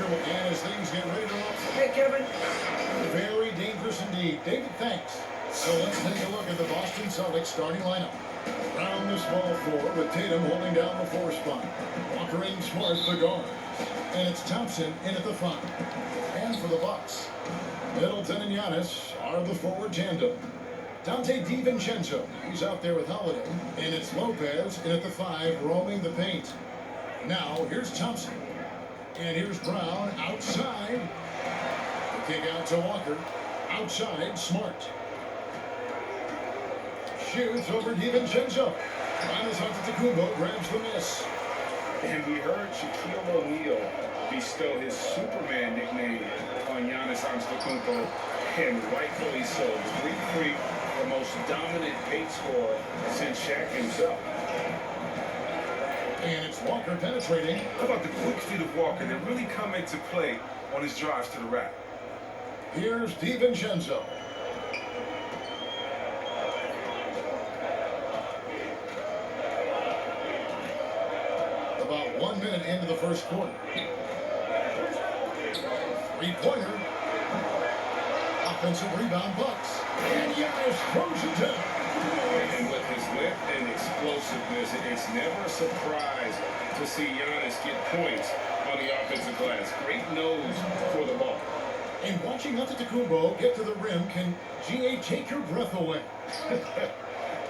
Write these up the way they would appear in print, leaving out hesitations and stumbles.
And as things get ready to roll. Hey, Kevin. Very dangerous indeed. David, thanks. So let's take a look at the Boston Celtics starting lineup. Around the small floor with Tatum holding down the 4 spot. Walker and Smart the guards. And it's Thompson in at the 5. And for the Bucks, Middleton and Giannis are the forward tandem. Dante DiVincenzo, he's out there with Holiday. And it's Lopez in at the 5, roaming the paint. Now, here's Thompson. And here's Brown outside. The kick out to Walker. Outside, Smart. Shoots over DiVincenzo. Giannis Antetokounmpo grabs the miss. And we heard Shaquille O'Neal bestow his Superman nickname on Giannis Antetokounmpo, and rightfully so. The Greek Freak, the most dominant paint scorer since Shaq himself. And it's Walker penetrating. How about the quick feet of Walker that really come into play on his drives to the rack? Here's DiVincenzo. About 1 minute into the first quarter. Three-pointer. Offensive rebound, Bucks. And Giannis throws it down. And with his length and explosiveness, it's never a surprise to see Giannis get points on the offensive glass. Great nose for the ball. And watching Antetokounmpo get to the rim can GA take your breath away.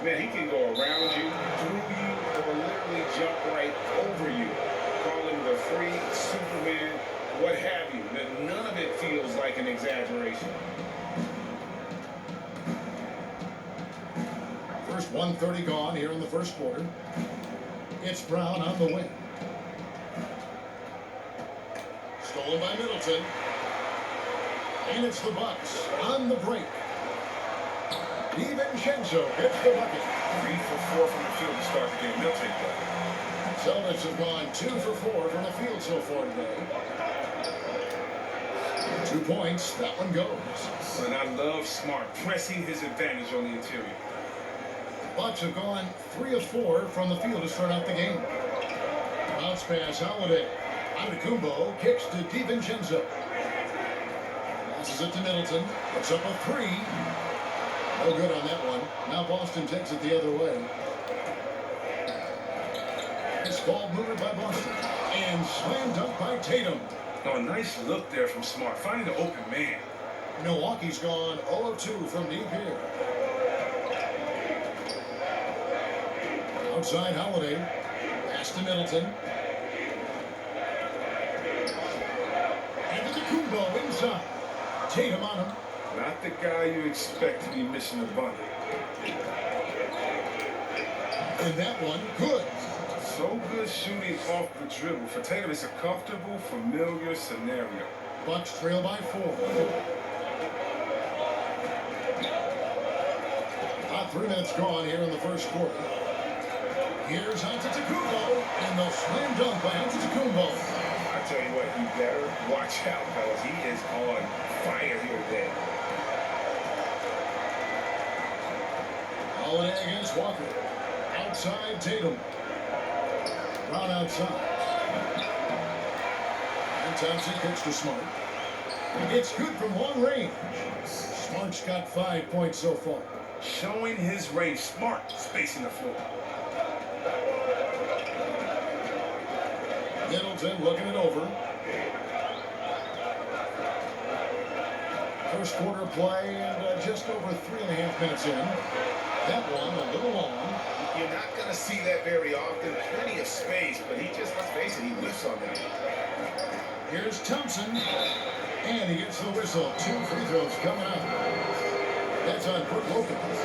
Man, he can go around you, through you, or literally jump right over you. Call him the freak, Superman, what have you. None of it feels like an exaggeration. First 1:30 gone here in the first quarter. It's Brown on the wing. Stolen by Middleton. And it's the Bucks on the break. DiVincenzo gets the bucket. 3 for 4 from the field to start the game. They'll take that. Celtics have gone 2 for 4 from the field so far today. 2 points. That one goes. And I love Smart pressing his advantage on the interior. Bucks have gone 3 of 4 from the field to start out the game. Bounce pass, Holiday. Antetokounmpo kicks to DiVincenzo. Passes it to Middleton. Puts up a 3. No good on that one. Now Boston takes it the other way. This ball moved by Boston. And slam dunk by Tatum. Oh, a nice look there from Smart, finding the open man. Milwaukee's gone 0 of 2 from deep here. Outside Holiday. Pass to Middleton. Antetokounmpo inside. Tatum on him. Not the guy you expect to be missing a bunny. And that one, good. So good shooting off the dribble. For Tatum, it's a comfortable, familiar scenario. Bucks trail by 4. About 3 minutes gone here in the first quarter. Here's Antetokounmpo, and the slam dunk by Antetokounmpo. I tell you what, you better watch out, fellas. He is on fire here today. Holiday against Walker. Outside Tatum. Brown outside. And Thompson kicks to Smart. It's good from long range. Smart's got 5 points so far. Showing his range. Smart spacing the floor. Middleton looking it over. First quarter play and just over 3.5 minutes in. That one a little long. You're not going to see that very often. Plenty of space, but he just, let's face it, he whiffs on that. Here's Thompson. And he gets the whistle. 2 free throws coming up. That's on Brook Lopez.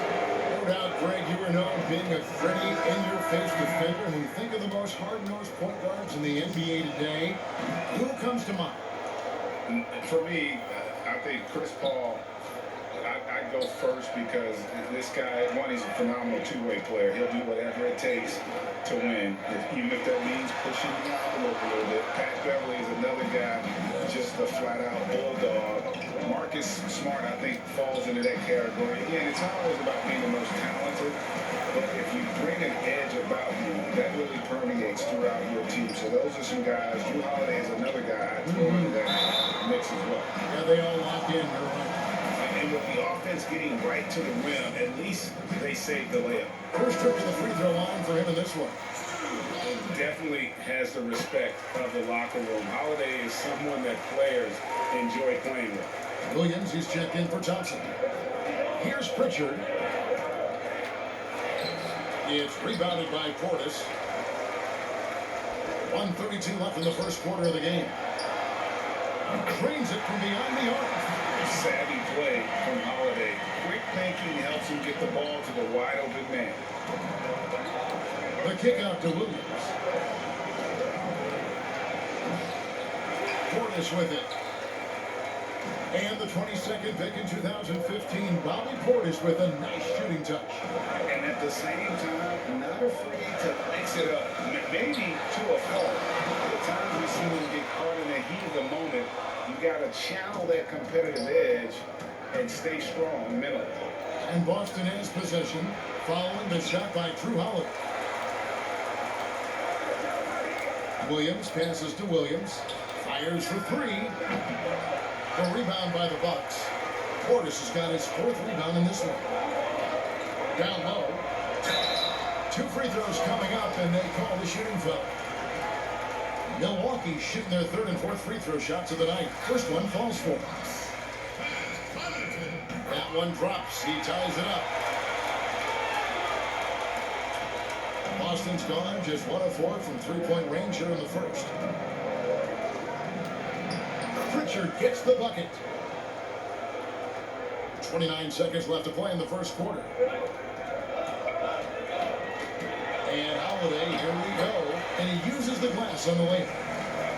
No doubt, Greg, you were known being a gritty, in-your-face defender. And when you think of the most hard-nosed point guards in the NBA today, who comes to mind? For me, I think Chris Paul, I go first because this guy, one, he's a phenomenal two-way player. He'll do whatever it takes to win, even if that means pushing the envelope a little bit. Pat Beverly is another guy, just a flat-out bulldog. Marcus Smart, I think, falls into that category. Again, it's not always about being the most talented, But if you bring an edge about you, that really permeates throughout your team. So those are some guys. Drew Holiday is another guy I throw into that mix as well. Yeah, they all lock in. You're right. And with the offense getting right to the rim, at least they saved the layup. First trip to the free throw line for him in this one. Definitely has the respect of the locker room. Holiday is someone that players enjoy playing with. Williams, he's checked in for Thompson. Here's Pritchard. It's rebounded by Portis. 1:32 left in the first quarter of the game. Drains it from beyond the arc. Savvy play from Holiday. Quick thinking helps him get the ball to the wide open man. The kick out to Williams. Portis with it. And the 22nd pick in 2015, Bobby Portis with a nice shooting touch. And at the same time, not afraid to mix it up. Maybe to a fault. The times we see him get caught in the heat of the moment, you got to channel that competitive edge and stay strong mentally. And Boston has possession following the shot by Drew Holiday. Williams passes to Williams. Fires for three. The rebound by the Bucks. Portis has got his fourth rebound in this one. Down low. Two free throws coming up, and they call the shooting foul. Milwaukee shooting their third and fourth free throw shots of the night. First one falls for him. That one drops. He ties it up. Boston's gone just 1 of 4 from three-point range here in the first. Pritchard gets the bucket. 29 seconds left to play in the first quarter. And Holiday, here we go. And he uses the glass on the way.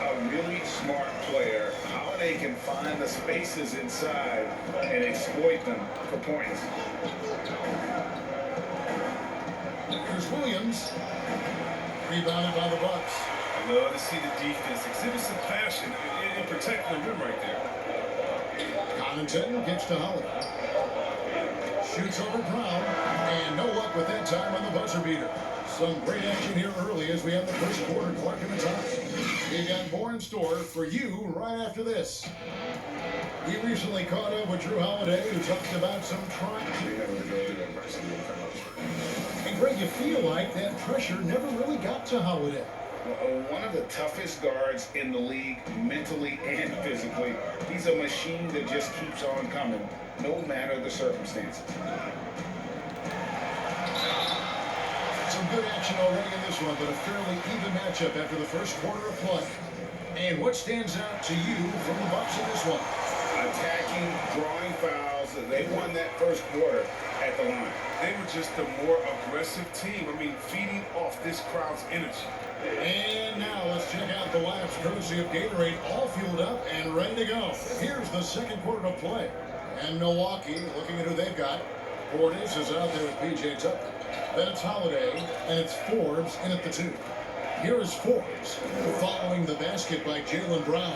A really smart player. Holiday can find the spaces inside and exploit them for points. Here's Williams. Rebounded by the Bucks. I love to see the defense exhibit some passion in protecting the rim right there. Connaughton gets to Holiday. Shoots over Brown. And no luck with that time on the buzzer beater. Some great action here early as we have the first quarter clock in the top. We got more in store for you right after this. We recently caught up with Drew Holiday, who talked about some trying. And Greg, you feel like that pressure never really got to Holiday. One of the toughest guards in the league, mentally and physically. He's a machine that just keeps on coming, no matter the circumstances. Some good action already in this one, but a fairly even matchup after the first quarter of play. And what stands out to you from the Bucks in this one? Attacking, drawing fouls. They won that first quarter at the line. They were just a more aggressive team. I mean, feeding off this crowd's energy. And now let's check out the laps courtesy of Gatorade, all fueled up and ready to go. Here's the second quarter of play. And Milwaukee, looking at who they've got. Portis is out there with P.J. Tucker. Then it's Holiday, and it's Forbes in at the 2. Here is Forbes, following the basket by Jaylen Brown.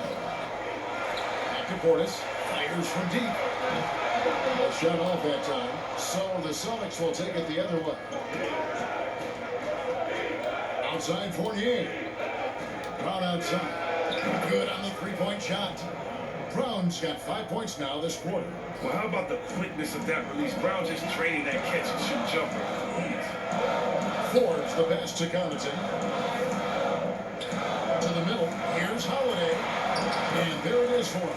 Back to Portis, fires from deep. A shot off that time, so the Celtics will take it the other way. Outside Fournier. Brown outside. Good on the three-point shot. Brown's got 5 points now this quarter. Well, how about the quickness of that release? Brown just trading that catch and shoot jumper. Forbes the pass to Connaughton. To the middle. Here's Holiday. And there it is for him.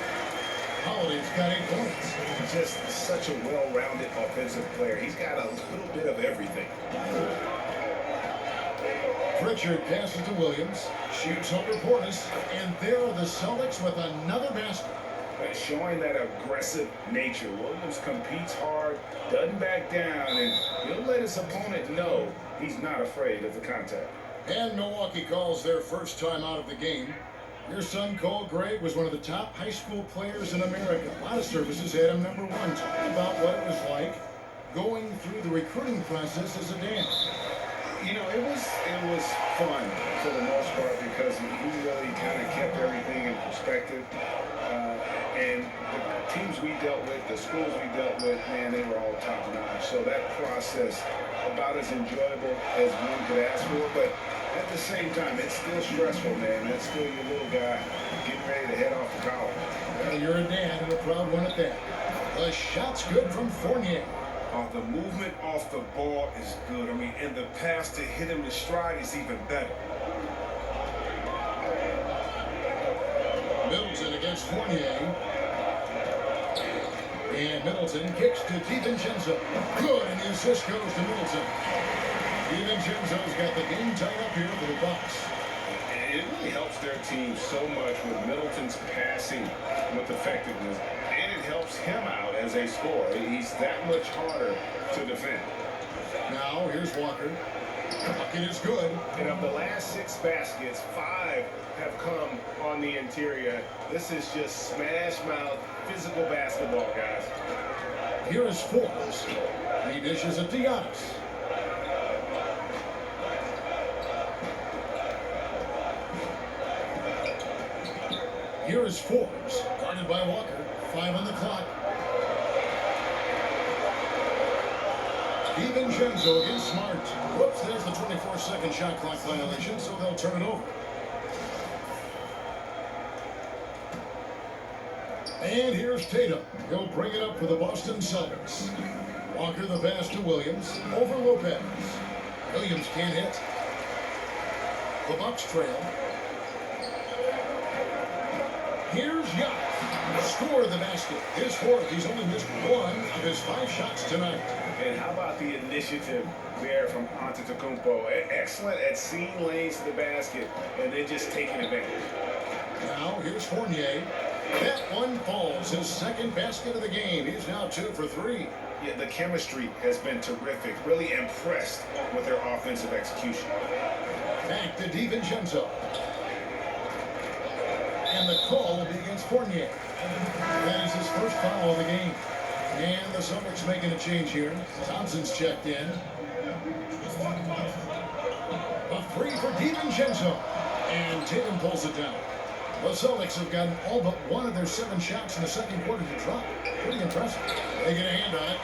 Holiday's got 8 points. Just such a well-rounded offensive player. He's got a little bit of everything. Pritchard passes to Williams. Shoots over Portis. And there are the Celtics with another basket. Showing that aggressive nature. Williams competes hard, doesn't back down, and he'll let his opponent know he's not afraid of the contact. And Milwaukee calls their first time out of the game. Your son, Cole Gregg, was one of the top high school players in America. A lot of services had him #1. Talk about what it was like going through the recruiting process as a dad. You know, it was fun for the most part because he really kind of kept everything in perspective. And the teams we dealt with, the schools we dealt with, man, they were all top notch. So that process about as enjoyable as one could ask for, but at the same time, it's still stressful, man. That's still your little guy getting ready to head off to college. Well, you're a dad and a proud one at that. The shot's good from Fournier. The movement off the ball is good. I mean, and the pass to hit him in stride is even better. Middleton against Fournier. And Middleton kicks to DiVincenzo. Good, and the assist goes to Middleton. DiVincenzo's got the game tied up here for the Bucks. It really helps their team so much with Middleton's passing with effectiveness, and it helps him out as a scorer. He's that much harder to defend. Now, here's Walker. Bucket is good. And of the last 6 baskets, 5 have come on the interior. This is just smash mouth physical basketball, guys. Here is Forbes. He dishes it to Giannis. Here is Forbes, guarded by Walker. 5 on the clock. DiVincenzo against Smart. Whoops, there's the 24-second shot clock violation, so they'll turn it over. And here's Tatum. He'll bring it up for the Boston Celtics. Walker the pass to Williams. Over Lopez. Williams can't hit. The Bucks trail. Here's Giannis. Score the basket. His 4th. He's only missed 1 of his 5 shots tonight. And how about the initiative there from Antetokounmpo? Excellent at seeing lanes to the basket and then just taking advantage. Now here's Fournier. That one falls. His 2nd basket of the game. He's now 2 for 3. Yeah, the chemistry has been terrific. Really impressed with their offensive execution. Back to DiVincenzo. And the call will be against Fournier. That is his first foul of the game. And the Celtics making a change here. Thompson's checked in. A 3 for DiVincenzo. And Tatum pulls it down. The Celtics have gotten all but 1 of their 7 shots in the second quarter to drop. Pretty impressive. They get a hand on it.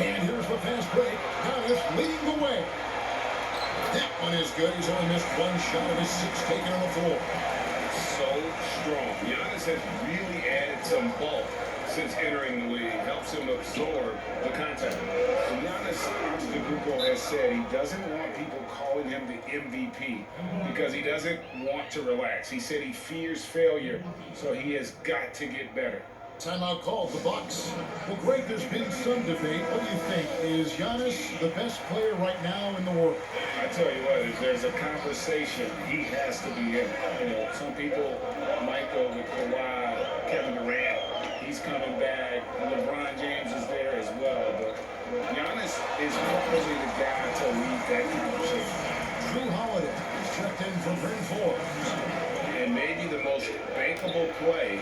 And here's the fast break. Giannis leading the way. That one is good. He's only missed 1 shot of his 6 taken on the floor. So strong. Giannis has really added some bulk since entering the league. Helps him absorb the contact. And Giannis Antetokounmpo has said he doesn't want people calling him the MVP because he doesn't want to relax. He said he fears failure, so he has got to get better. Timeout called, the Bucks. Well, Greg, there's been some debate. What do you think? Is Giannis the best player right now in the world? I tell you what, if there's a conversation, he has to be in. You know, some people might go with Kawhi, Kevin Durant. He's coming back. LeBron James is there as well. But Giannis is probably the guy to lead that conversation. Drew Holiday is checked in for Bryn Forbes. And maybe the most bankable play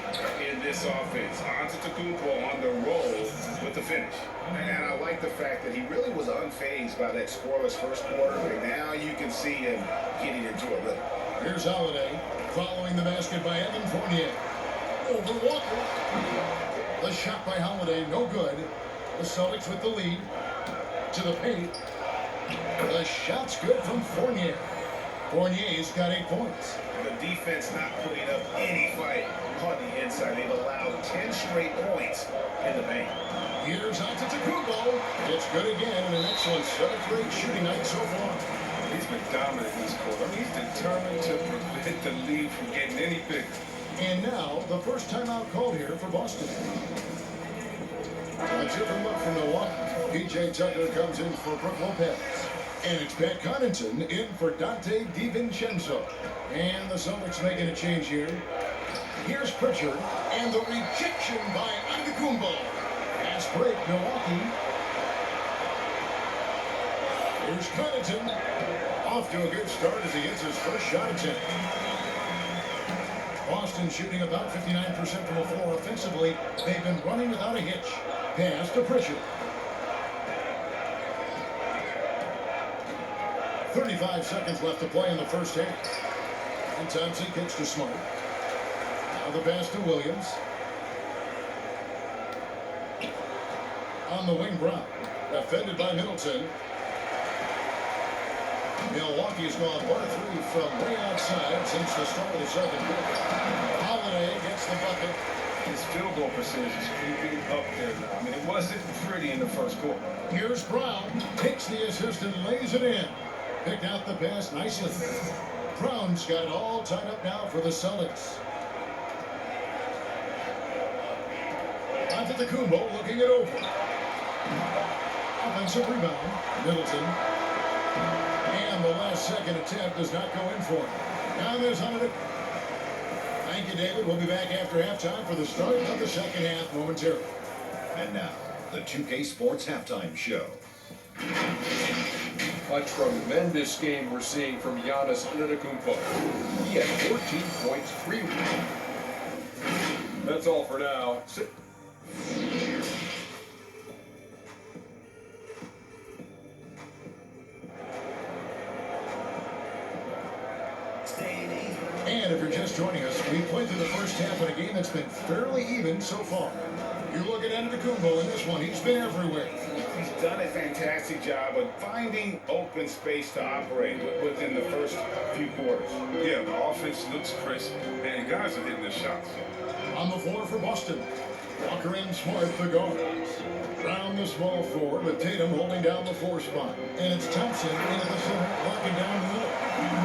in this offense. Antetokounmpo on the roll with the finish. And I like the fact that he really was unfazed by that scoreless first quarter. But now you can see him getting into a rhythm. Here's Holiday following the basket by Evan Fournier. Over Walker. The shot by Holiday, no good. The Celtics with the lead. To the paint. The shot's good from Fournier. Fournier's got 8 points. The defense not putting up any fight on the inside. They've allowed 10 straight points in the paint. Here's Antetokounmpo. It's good again, and an excellent 7th rate shooting night so far. He's been dominant in this quarter. I mean, he's determined to prevent the lead from getting any bigger. And now, the first timeout called here for Boston. A different look from Milwaukee. P.J. Tucker comes in for Brook Lopez. And it's Pat Connaughton in for Dante DiVincenzo. And the Celtics making a change here. Here's Pritchard, and the rejection by Antetokounmpo. Fast break, Milwaukee. Here's Connaughton. Off to a good start as he gets his first shot attempt. Boston shooting about 59% from the floor offensively. They've been running without a hitch. Pass to Pritchard. 35 seconds left to play in the first half. And Thompson kicks to Smart. Now the pass to Williams. On the wing, Brown. Defended by Middleton. Milwaukee's gone 1 of 3 from way outside since the start of the second quarter. Holiday gets the bucket. His field goal percentage is creeping up there now. I mean, it wasn't pretty in the first quarter. Here's Brown. Takes the assist and lays it in. Picked out the pass nicely. Brown's got it all tied up now for the Celtics. Antetokounmpo looking it over. Offensive rebound. Middleton. And the last second attempt does not go in for him. Now there's Antetokounmpo. Thank you, David. We'll be back after halftime for the start of the second half momentarily. And now, the 2K Sports Halftime Show. A tremendous game we're seeing from Giannis Antetokounmpo. He had 14 points, 3 rebounds. That's all for now. And if you're just joining us, we played through the first half in a game that's been fairly even so far. You look at Antetokounmpo in this one, he's been everywhere. He's done a fantastic job of finding open space to operate within the first few quarters. Yeah, the offense looks crisp, and guys are hitting their shots. On the floor for Boston. Walker and Smart, the guards. Brown, the small forward, with Tatum holding down the 4 spot. And it's Thompson into the center, locking down the middle.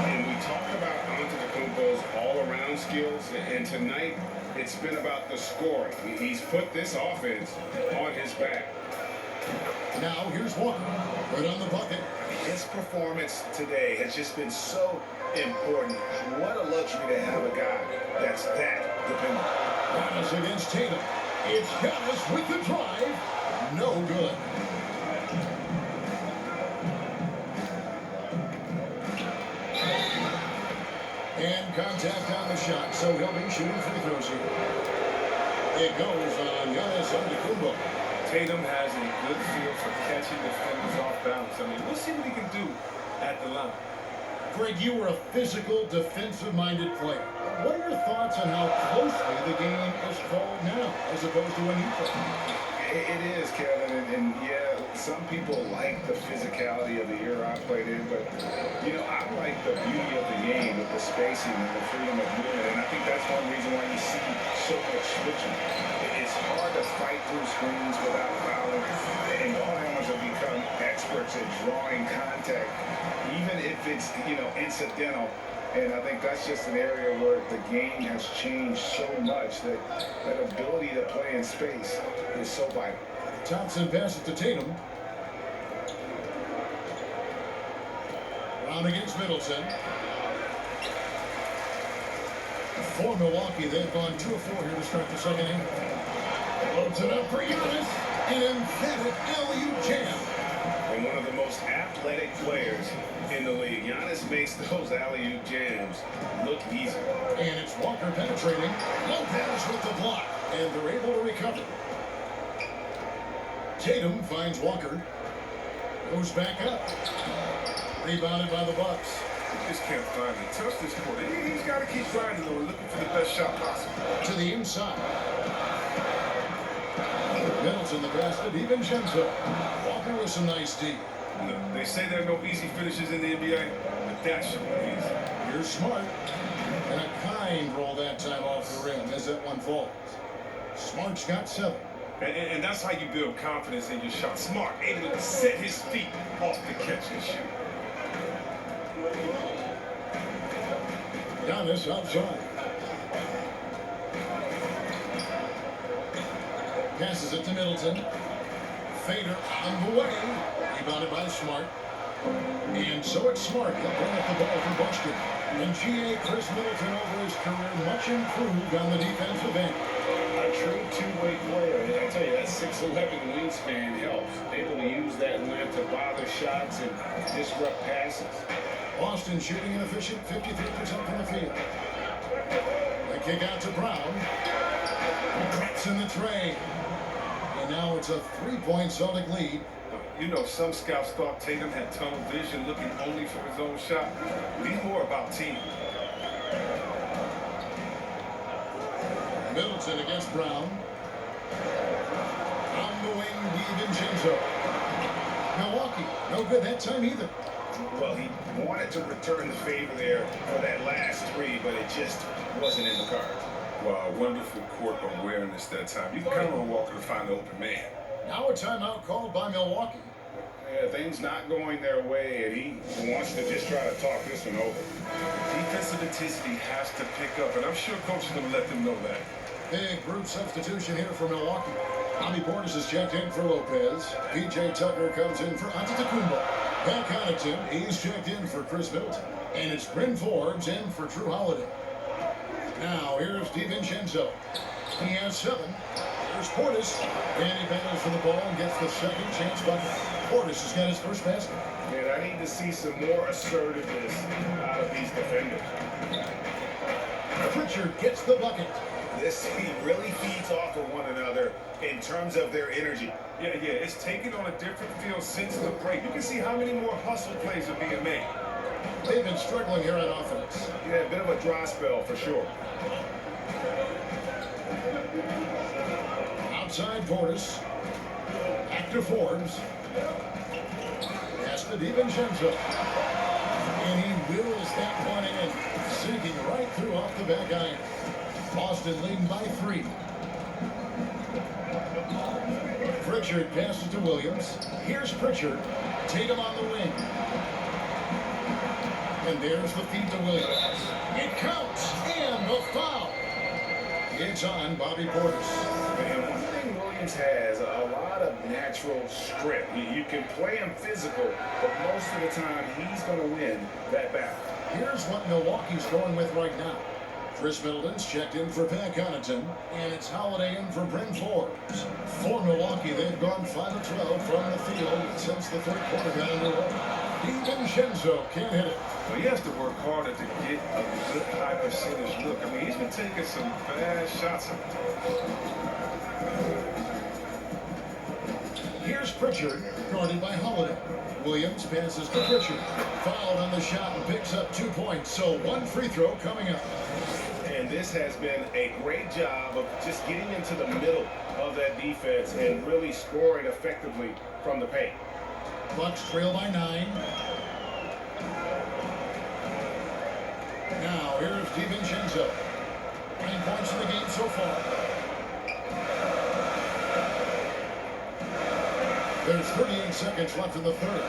And we talk about Antetokounmpo's all-around skills, and tonight it's been about the scoring. He's put this offense on his back. Now here's Walker, right on the bucket. His performance today has just been so important. What a luxury to have a guy that's that dependent. Giannis against Tatum. It's Giannis with the drive. No good. And contact on the shot, so he'll be shooting free throws here. It goes on Giannis Antetokounmpo. Tatum has a good feel for catching defenders off balance. I mean, we'll see what he can do at the line. Greg, you were a physical, defensive-minded player. What are your thoughts on how closely the game is called now, as opposed to when you played? It is, Kevin, and yeah, some people like the physicality of the era I played in, but, you know, I like the beauty of the game with the spacing and the freedom of movement, and I think that's one reason why you see so much switching. It's hard to fight through screens without fouling, and ballhandlers have become experts at drawing contact, even if it's, you know, incidental. And I think that's just an area where the game has changed so much that that ability to play in space is so vital. Thompson passes to Tatum. Brown against Middleton. For Milwaukee, they've gone 2 of 4 here to start the second inning. Loads it up for Giannis. An emphatic alley-oop jam. And one of the most athletic players in the league. Giannis makes those alley-oop jams look easy. And it's Walker penetrating. Lopez with the block. And they're able to recover. Tatum finds Walker. Goes back up. Rebounded by the Bucks. He just can't find it. Touch this quarter. He's got to keep grinding though, looking for the best shot possible. To the inside. Middleton, the pass to DiVincenzo. Walker with some nice D. No, they say there are no easy finishes in the NBA, but that should be easy. Here's Smart. And a kind roll that time off the rim as that one falls. Smart's got 7. And that's how you build confidence in your shot. Smart, able to set his feet off the catch and shoot. Giannis outside. Passes it to Middleton. Fader on the way. Rebounded by Smart. And so it's Smart. He'll bring up the ball for Boston. And GA Chris Middleton over his career much improved on the defensive end. A true two-way player. And I tell you, that 6'11" wingspan helps. Able to use that length to bother shots and disrupt passes. Boston shooting an efficient 53% from the field. They kick out to Brown. Brett's in the tray. And now it's a 3-point Celtic lead. You know, some scouts thought Tatum had tunnel vision, looking only for his own shot. He's more about team. Middleton against Brown. On the wing, DiVincenzo. Milwaukee, no good that time either. Well, he wanted to return the favor there for that last three, but it just wasn't in the cards. Wow, wonderful court awareness that time. You can count on Walker to find the open man. Now a timeout called by Milwaukee. Yeah, things not going their way, and he wants to just try to talk this one over. Defensive intensity has to pick up, and I'm sure coach is going to let them know that. Big group substitution here for Milwaukee. Bobby Portis is checked in for Lopez. P.J. Tucker comes in for Antetokounmpo. Pat Connaughton, he's checked in for Chris Middleton. And it's Bryn Forbes in for Drew Holiday. Now here's DiVincenzo. He has 7. Here's Portis. And he battles for the ball and gets the second chance bucket. Portis has got his first basket. And I need to see some more assertiveness out of these defenders. Pritchard gets the bucket. This team really feeds off of one another in terms of their energy. Yeah, it's taken on a different feel since the break. You can see how many more hustle plays are being made. They've been struggling here on offense. Yeah, a bit of a dry spell for sure. Outside Portis. Back to Forbes. Pass to DiVincenzo. And he wills that one in, sinking right through off the back iron. Boston leading by 3. Pritchard passes to Williams. Here's Pritchard. Tatum on the wing. And there's the feed to Williams. It counts. And the foul. It's on Bobby Portis. And one thing Williams has, a lot of natural strength. You can play him physical, but most of the time he's going to win that battle. Here's what Milwaukee's going with right now. Chris Middleton's checked in for Pat Connaughton, and it's Holiday in for Bryn Forbes. For Milwaukee, they've gone 5 of 12 from the field since the third quarter got underway. DiVincenzo can't hit it. Well, he has to work harder to get a good high percentage look. I mean, he's been taking some bad shots. Here's Pritchard, guarded by Holiday. Williams passes to Pritchard. Fouled on the shot and picks up 2 points, so 1 free throw coming up. And this has been a great job of just getting into the middle of that defense and really scoring effectively from the paint. Bucks trail by 9. Now here's DiVincenzo. 9 points in the game so far. There's 38 seconds left in the third.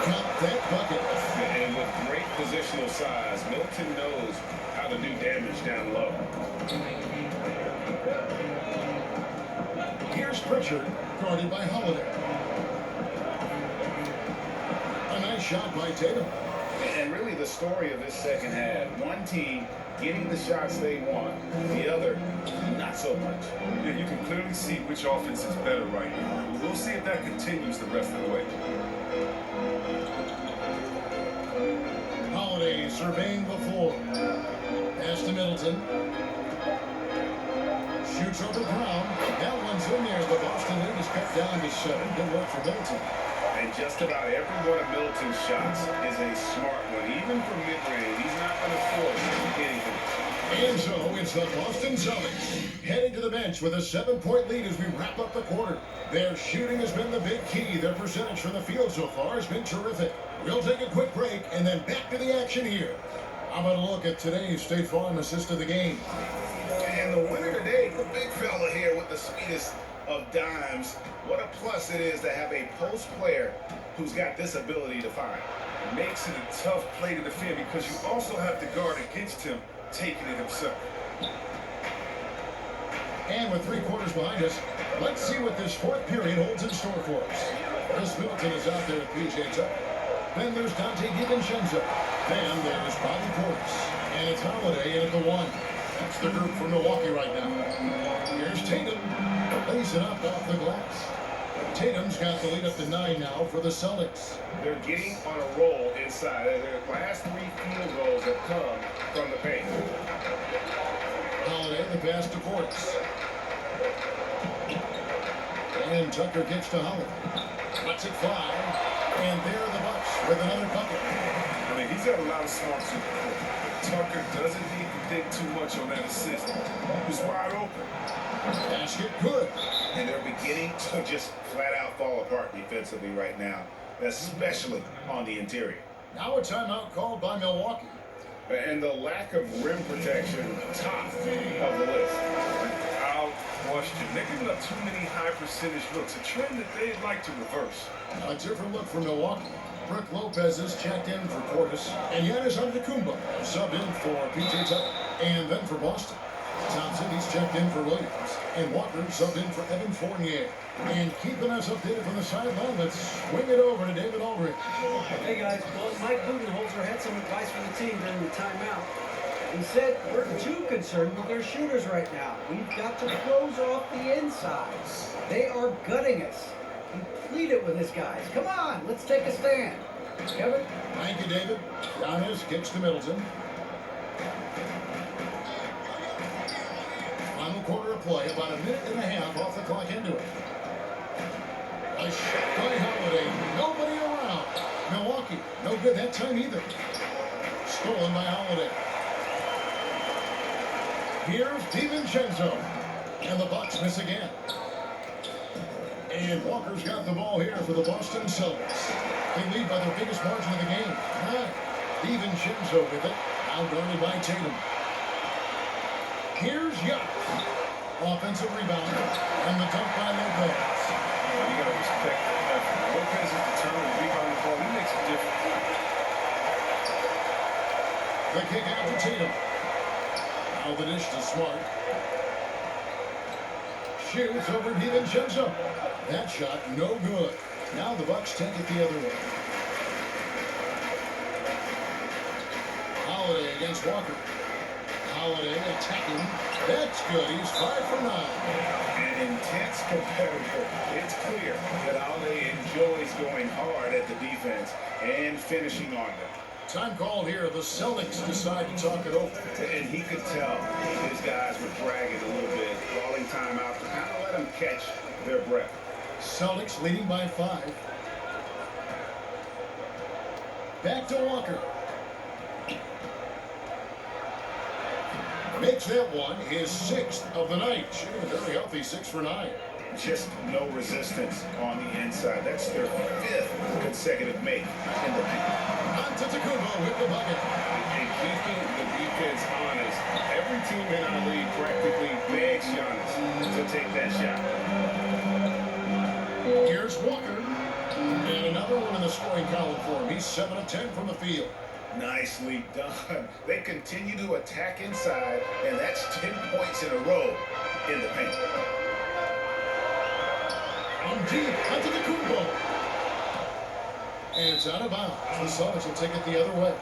Count that bucket. And with great positional size, Middleton knows how to do damage down low. Here's Pritchard, guarded by Holiday. A nice shot by Tatum. And really the story of this second half, one team getting the shots they want, the other not so much. Yeah, you can clearly see which offense is better right now. We'll see if that continues the rest of the way. Holiday surveying the floor. Pass to Middleton. Shoots over Brown. That one's in there. The Boston lead is cut down to 7. Good work for Middleton. And just about every one of Middleton's shots is a smart one. Even from mid-range, he's not going to force anything. And so it's the Boston Celtics heading to the bench with a 7-point lead as we wrap up the quarter. Their shooting has been the big key. Their percentage from the field so far has been terrific. We'll take a quick break and then back to the action here. How about a look at today's State Farm assist of the game? And the winner today, the big fella here with the sweetest of dimes. What a plus it is to have a post player who's got this ability to find. Makes it a tough play to defend because you also have to guard against him taking it himself. And with 3 quarters behind us, let's see what this fourth period holds in store for us. Chris Middleton is out there with P.J. Tucker. Then there's Dante DiVincenzo. Then there's Bobby Portis. And it's Holiday in at the 1. That's the group for Milwaukee right now. Here's Tatum. Lays it up off the glass. Tatum's got the lead up to 9 now for the Celtics. They're getting on a roll inside. Their last 3 field goals have come from the paint. Holiday, the pass to Portis. And Tucker gets to Holiday. Lets it fly. And there are the Bucks with another bucket. I mean, he's got a lot of smarts in the court. Tucker doesn't need to think too much on that assist. He was wide open. Basket good. And they're beginning to just flat out fall apart defensively right now, especially on the interior. Now a timeout called by Milwaukee. And the lack of rim protection, top of the list. Without question. They're giving up too many high percentage looks, a trend that they'd like to reverse. A different look for Milwaukee. Brook Lopez is checked in for Portis, and Giannis Antetokounmpo subbed in for P.J. Tucker. And then for Boston, Thompson, he's checked in for Williams, and Walker subbed in for Evan Fournier. And keeping us updated from the sideline, let's swing it over to David Aldridge. Hey guys, well, Mike Budenholzer had some advice for the team during the timeout. He said we're too concerned with their shooters right now. We've got to close off the inside. They are gutting us. He pleaded with his guys. Come on, let's take a stand. Kevin? Thank you, David. Giannis kicks to Middleton. Final quarter of play, about a minute and a half off the clock into it. A shot by Holiday. Nobody around. Milwaukee, no good that time either. Stolen by Holiday. Here's DiVincenzo. And the Bucks miss again. And Walker's got the ball here for the Boston Celtics. They lead by their biggest margin of the game. 9. DiVincenzo with it. Now guarded by Tatum. Here's Giannis. Offensive rebound. And the dunk by Lopez. You got to respect the effort. Lopez is determined to rebound the ball. He makes a difference. The kick out to Tatum. Now the dish to Smart. Shoots over DiVincenzo. That shot no good. Now the Bucks take it the other way. Holiday against Walker. Holiday attacking. That's good. He's 5 for 9. An intense competitor. It's clear that Holiday enjoys going hard at the defense and finishing on them. Time called here. The Celtics decide to talk it over. And he could tell his guys were dragging a little bit, calling timeout to kind of let them catch their breath. Celtics leading by 5. Back to Walker. Makes that one his 6th of the night. Shooting a very healthy 6 for 9. Just no resistance on the inside. That's their 5th consecutive make in the paint. Antetokounmpo with the bucket. And keeping the defense honest, every team in our league practically begs Giannis to take that shot. Here's Walker. And another one in the scoring column for him. He's 7 of 10 from the field. Nicely done. They continue to attack inside, and that's 10 points in a row in the paint. From deep, Antetokounmpo. And it's out of bounds. The Celtics will take it the other way.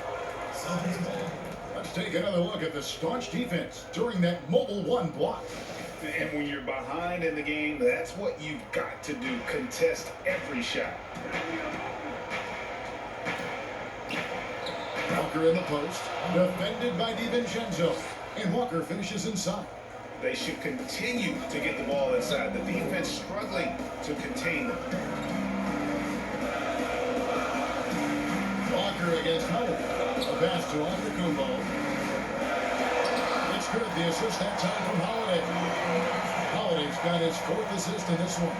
Let's take another look at the staunch defense during that mobile 1 block. And when you're behind in the game, that's what you've got to do. Contest every shot. Walker in the post, defended by DiVincenzo. And Walker finishes inside. They should continue to get the ball inside. The defense struggling to contain them. Walker against Holiday. A pass to Antetokounmpo. It's good. The assist that time from Holiday. Holiday's got his 4th assist in this one.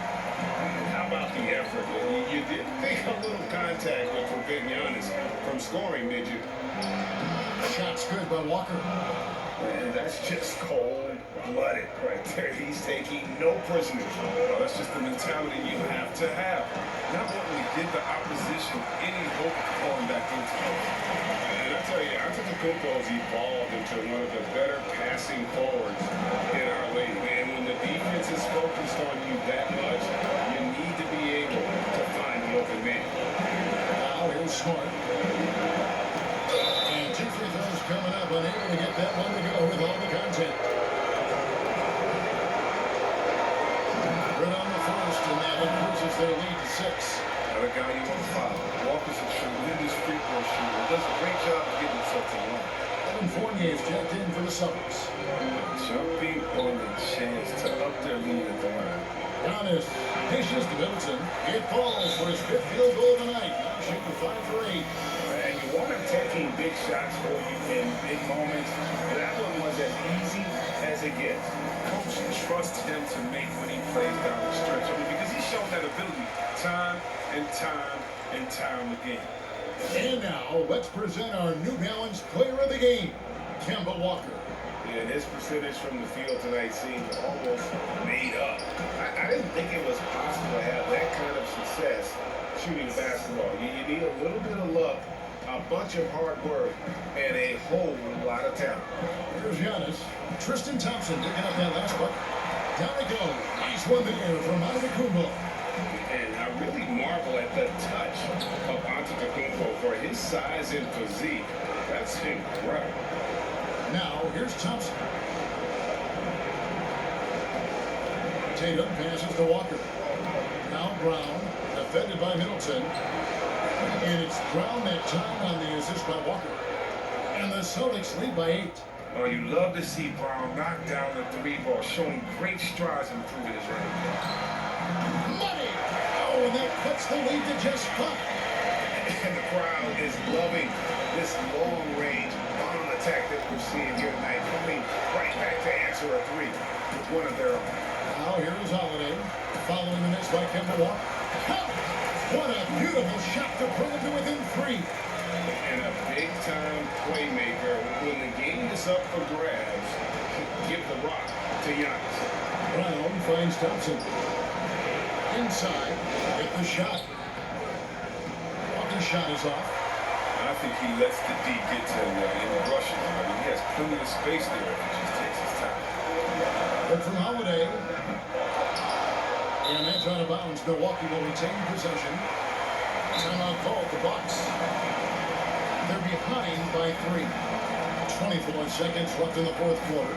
How about the effort? You did think a little contact would prevent Giannis from scoring, did you? Shot's good by Walker. And that's just cold-blooded right there. He's taking no prisoners. Well, that's just the mentality you have to have. Not only did the opposition any hope of falling back into it. And I tell you, Antetokounmpo's evolved into one of the better passing forwards in our league. And when the defense is focused on you that much, you need to be able to find the open man. Now here's Smart. And 2 free throws coming up. Unable to get that one to go with all the content. Right on the first, and that increases their lead to 6. Another guy you want to follow. Walker's a tremendous free throw shooter. Does a great job of getting himself to the line. Evan Fournier is checked in for the Celtics. Jumping on the chance to up their lead at the line. Giannis dishes to Middleton. It falls for his 5th field goal of the night. Now shooting 5 for 8. And you want him to taking big shots for you in big moments. That one was as easy as it gets. Coach trusts him to make when he plays down the stretch. I mean, because he's shown that ability time and time and time again. And now, let's present our New Balance Player of the Game, Kemba Walker. And his percentage from the field tonight seems almost made up. I didn't think it was possible to have that kind of success shooting the basketball. You need a little bit of luck, a bunch of hard work, and a whole lot of talent. Here's Giannis. Tristan Thompson picking up that last bucket. Down it goes. Nice one there from Antetokounmpo. And I really marvel at the touch of Antetokounmpo for his size and physique. That's incredible. Now, here's Thompson. Tatum passes to Walker. Now Brown, defended by Middleton. And it's Brown that time on the assist by Walker. And the Celtics lead by 8. Oh, you love to see Brown knock down the three ball, showing great strides in improving his range. Money! Oh, and that cuts the lead to just 5. And the crowd is loving this long-range bomb attack that we're seeing here tonight, coming right back to answer a 3 with one of their own. Now here's Holiday, following the miss by Kemba Walker. Oh, what a beautiful shot to bring him to within 3. And a big-time playmaker. When the game is up for grabs, give the rock to Giannis. Brown finds Thompson. Inside, get the shot. Walker's shot is off. I think he lets the D get to him and rushes him. I mean, he has plenty of space there if he just takes his time. But from Holiday. And that's out of bounds. Milwaukee will retain possession. Timeout call at the Bucks. They're behind by 3. 24 seconds left in the fourth quarter.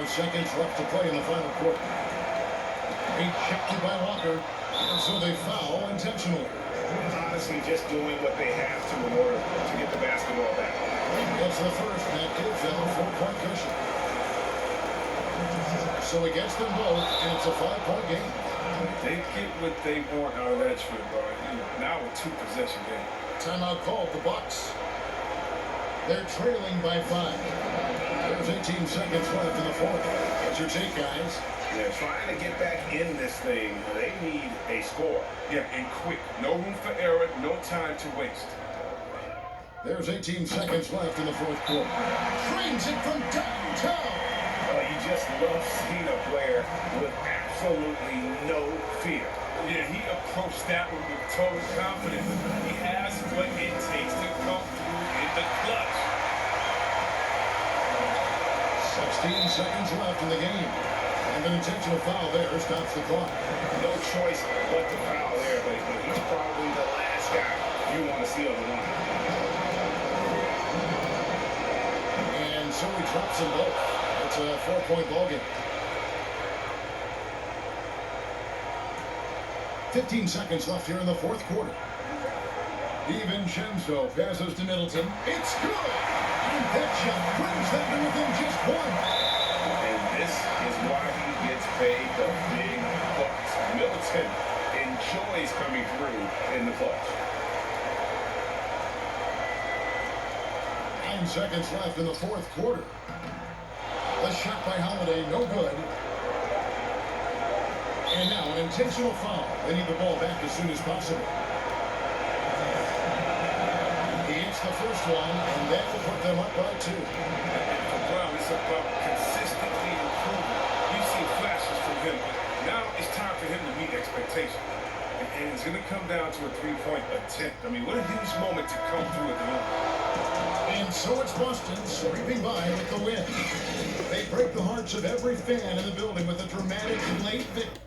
Seconds left to play in the final quarter. 8 shot by Walker, so they foul intentionally. Honestly, just doing what they have to in order to get the basketball back. That's the first, and that gives them a 4-point cushion. So he gets them both, and it's a 5-point game. They get what they want out of that trip, bro. Now a 2-possession game. Timeout called the Bucks. They're trailing by 5. There's 18 seconds left in the fourth. What's your take, guys? They're trying to get back in this thing. They need a score. Yeah, and quick. No room for error, no time to waste. There's 18 seconds left in the fourth quarter. Trains it from downtown. You just love seeing a player with absolutely no fear. Yeah, he approached that one with total confidence. He has what it takes to come through in the clutch. 16 seconds left in the game. And an intentional foul there stops the clock. No choice but to foul there, but he's probably the last guy you want to see on the line. And so he drops them both. It's a 4-point ball game. 15 seconds left here in the fourth quarter. DiVincenzo passes to Middleton. It's good! And that shot brings them to within just 1. And this is why he gets paid the big bucks. Middleton enjoys coming through in the clutch. 9 seconds left in the fourth quarter. The shot by Holiday, no good. And now an intentional foul. They need the ball back as soon as possible. He hits the first one, and that will put them up by 2. For Brown, it's about consistently improving. You've seen flashes from him, but now it's time for him to meet expectations. And it's going to come down to a 3-point attempt. I mean, what a huge moment to come through at the line. And so it's Boston sweeping by with the win. They break the hearts of every fan in the building with a dramatic late victory.